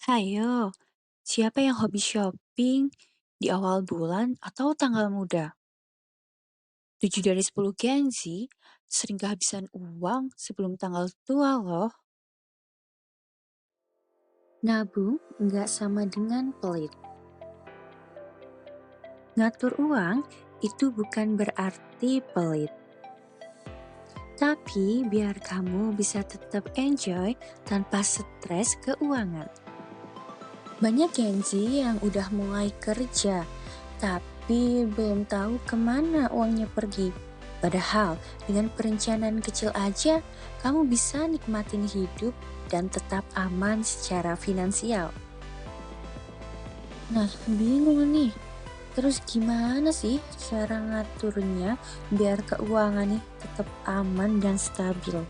Hayo, siapa yang hobi shopping di awal bulan atau tanggal muda? 7 dari 10 Gen Z sering kehabisan uang sebelum tanggal tua loh. Nabung nggak sama dengan pelit. Ngatur uang itu bukan berarti pelit. Tapi biar kamu bisa tetap enjoy tanpa stres keuangan. Banyak Gen Z yang udah mulai kerja, tapi belum tahu kemana uangnya pergi. Padahal dengan perencanaan kecil aja, kamu bisa nikmatin hidup dan tetap aman secara finansial. Nah, bingung nih. Terus gimana sih cara ngaturnya biar keuangan nih tetap aman dan stabil?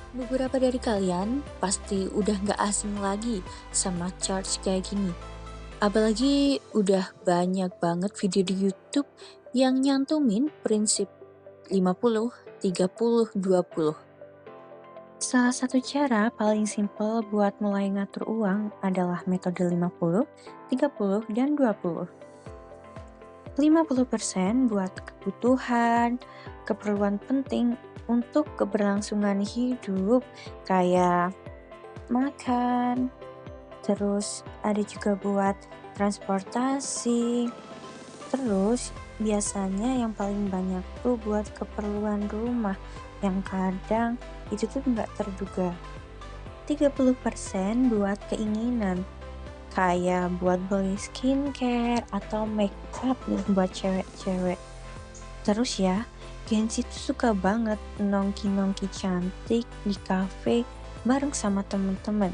Beberapa dari kalian pasti udah nggak asing lagi sama charts kayak gini. Apalagi udah banyak banget video di YouTube yang nyantumin prinsip 50, 30, 20. Salah satu cara paling simpel buat mulai ngatur uang adalah metode 50, 30, dan 20. 50% buat kebutuhan, keperluan penting untuk keberlangsungan hidup kayak makan, terus ada juga buat transportasi, terus biasanya yang paling banyak tuh buat keperluan rumah yang kadang itu tuh nggak terduga. 30% buat keinginan, kayak buat beli skincare atau makeup nih buat cewek-cewek. Terus ya, Gen Z tuh suka banget nongki-nongki cantik di cafe bareng sama temen-temen.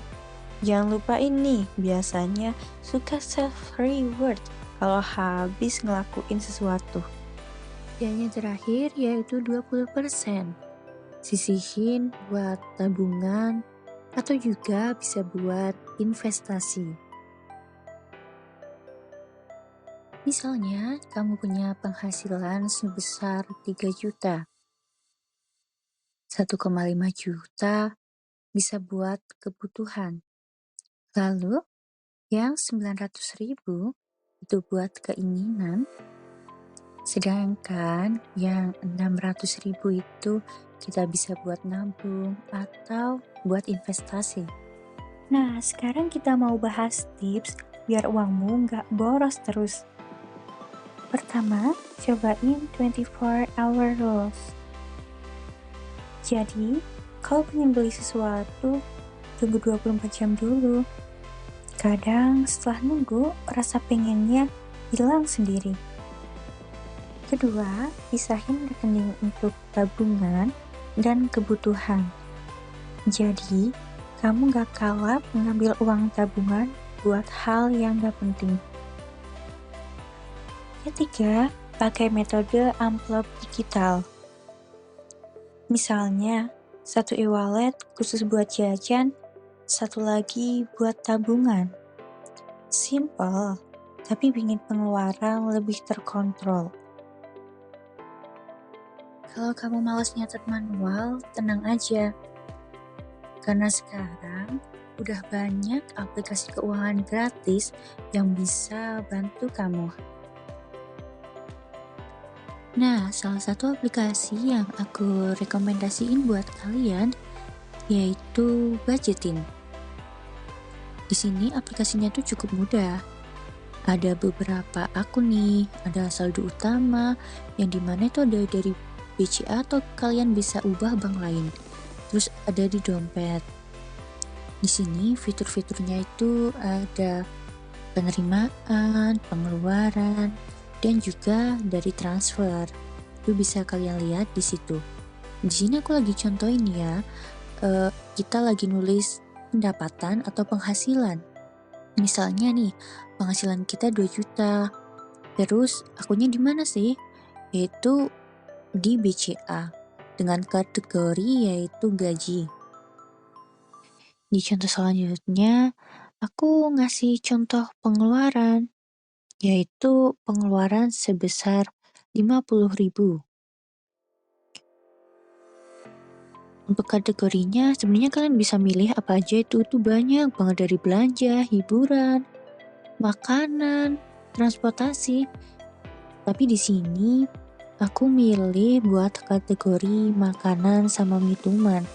Jangan lupain nih, biasanya suka self-reward kalau habis ngelakuin sesuatu. Dan yang terakhir yaitu 20%. Sisihin buat tabungan atau juga bisa buat investasi. Misalnya, kamu punya penghasilan sebesar 3 juta. 1,5 juta bisa buat kebutuhan. Lalu, yang 900.000 itu buat keinginan, sedangkan yang 600.000 itu kita bisa buat nabung atau buat investasi. Nah, sekarang kita mau bahas tips biar uangmu nggak boros terus. Pertama, cobain 24-hour rules. Jadi, kalau pengen beli sesuatu, tunggu 24 jam dulu. Kadang setelah nunggu, rasa pengennya hilang sendiri. Kedua, pisahin rekening untuk tabungan dan kebutuhan. Jadi, kamu gak kalap mengambil uang tabungan buat hal yang gak penting. Ketiga, pakai metode amplop digital. Misalnya, satu e-wallet khusus buat jajan, satu lagi buat tabungan. Simple, tapi bikin pengeluaran lebih terkontrol. Kalau kamu malas nyatet manual, tenang aja. Karena sekarang udah banyak aplikasi keuangan gratis yang bisa bantu kamu. Nah, salah satu aplikasi yang aku rekomendasiin buat kalian yaitu Budgetin. Di sini aplikasinya tuh cukup mudah. Ada beberapa akun nih, ada saldo utama yang dimana itu ada dari BCA atau kalian bisa ubah bank lain. Terus ada di dompet. Di sini fitur-fiturnya itu ada penerimaan, pengeluaran, dan juga dari transfer. Itu bisa kalian lihat di situ. Di sini aku lagi contohin ya, kita lagi nulis pendapatan atau penghasilan. Misalnya nih, penghasilan kita 2 juta. Terus akunnya di mana sih? Yaitu di BCA dengan kategori yaitu gaji. Di contoh selanjutnya, aku ngasih contoh pengeluaran, yaitu pengeluaran sebesar 50.000. Untuk kategorinya sebenarnya kalian bisa milih apa aja itu banyak banget dari belanja, hiburan, makanan, transportasi. Tapi di sini aku milih buat kategori makanan sama minuman.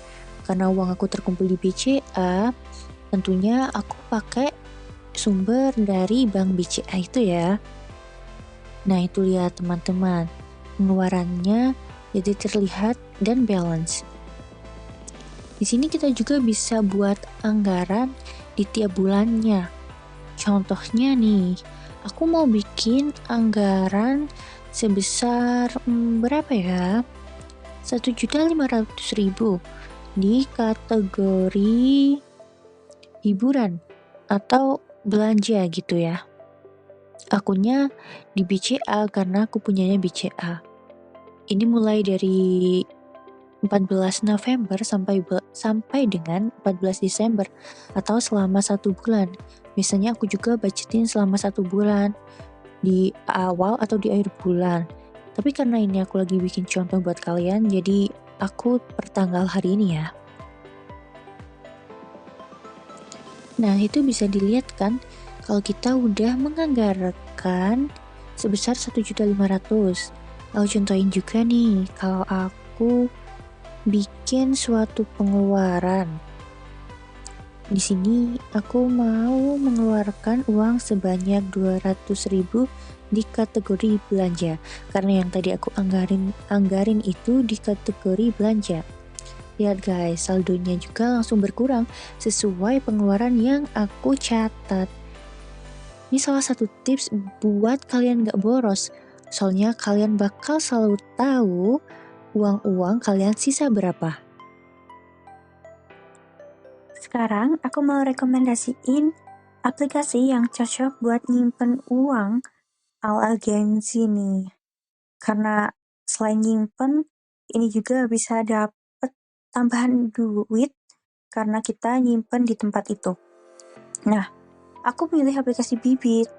Karena uang aku terkumpul di BCA, tentunya aku pakai sumber dari bank BCA itu ya. Nah itu lihat teman-teman, pengeluarannya jadi terlihat dan balance. Di sini kita juga bisa buat anggaran di tiap bulannya. Contohnya nih, aku mau bikin anggaran sebesar berapa ya? 1.500.000 di kategori hiburan atau belanja gitu ya. Akunnya di BCA karena aku punyanya BCA. Ini mulai dari 14 November sampai dengan 14 Desember atau selama 1 bulan. Biasanya aku juga budgetin selama 1 bulan di awal atau di akhir bulan. Tapi karena ini aku lagi bikin contoh buat kalian, jadi aku per tanggal hari ini ya. Nah itu bisa dilihat kan, kalau kita udah menganggarkan sebesar 1.500.000. Lalu contohin juga nih, kalau aku bikin suatu pengeluaran. Di sini aku mau mengeluarkan uang sebanyak 200.000 di kategori belanja. Karena yang tadi aku anggarin itu di kategori belanja. Lihat guys, saldonya juga langsung berkurang sesuai pengeluaran yang aku catat. Ini salah satu tips buat kalian gak boros. Soalnya kalian bakal selalu tahu uang-uang kalian sisa berapa. Sekarang aku mau rekomendasiin aplikasi yang cocok buat nyimpen uang ala Gen Z nih. Karena selain nyimpen, ini juga bisa dapet tambahan duit karena kita nyimpen di tempat itu. Nah, aku pilih aplikasi Bibit.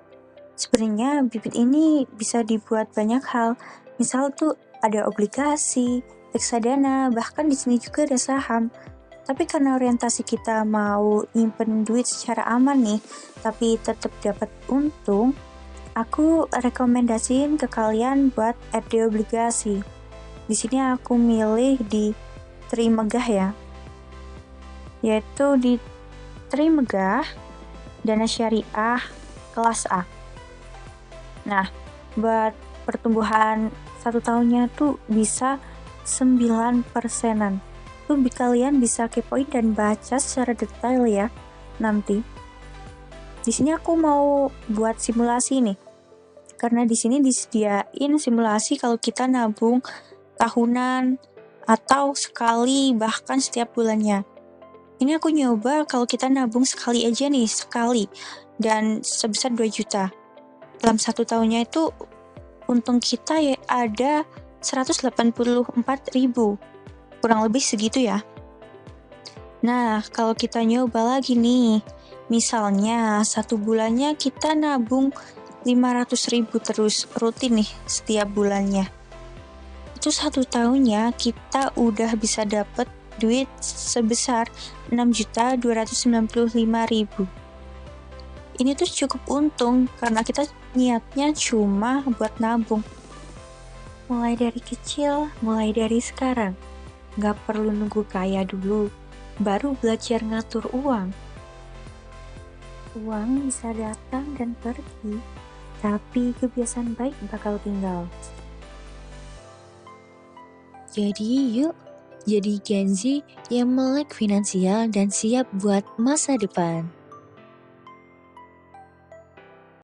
Sebenarnya Bibit ini bisa dibuat banyak hal. Misal tuh ada obligasi, reksadana, bahkan di sini juga ada saham. Tapi karena orientasi kita mau nyimpen duit secara aman nih, tapi tetap dapat untung, aku rekomendasiin ke kalian buat FD obligasi. Di sini aku milih di Trimegah ya, yaitu di Trimegah Dana Syariah kelas A. Nah, buat pertumbuhan 1 tahunnya tuh bisa 9%-an. Tuh kalian bisa kepoin dan baca secara detail ya nanti. Di sini aku mau buat simulasi nih. Karena di sini disediain simulasi kalau kita nabung tahunan atau sekali bahkan setiap bulannya. Ini aku nyoba kalau kita nabung sekali aja nih, sekali, dan sebesar 2 juta. Dalam 1 tahunnya itu untung kita ya ada 184.000. Kurang lebih segitu ya. Nah, kalau kita nyoba lagi nih, misalnya 1 bulannya kita nabung 500.000 terus rutin nih setiap bulannya. Itu 1 tahunnya kita udah bisa dapet duit sebesar 6.295.000. Ini tuh cukup untung karena kita niatnya cuma buat nabung. Mulai dari kecil, mulai dari sekarang. Gak perlu nunggu kaya dulu, baru belajar ngatur uang. Uang bisa datang dan pergi, tapi kebiasaan baik bakal tinggal. Jadi yuk, jadi Gen Z yang melek finansial dan siap buat masa depan.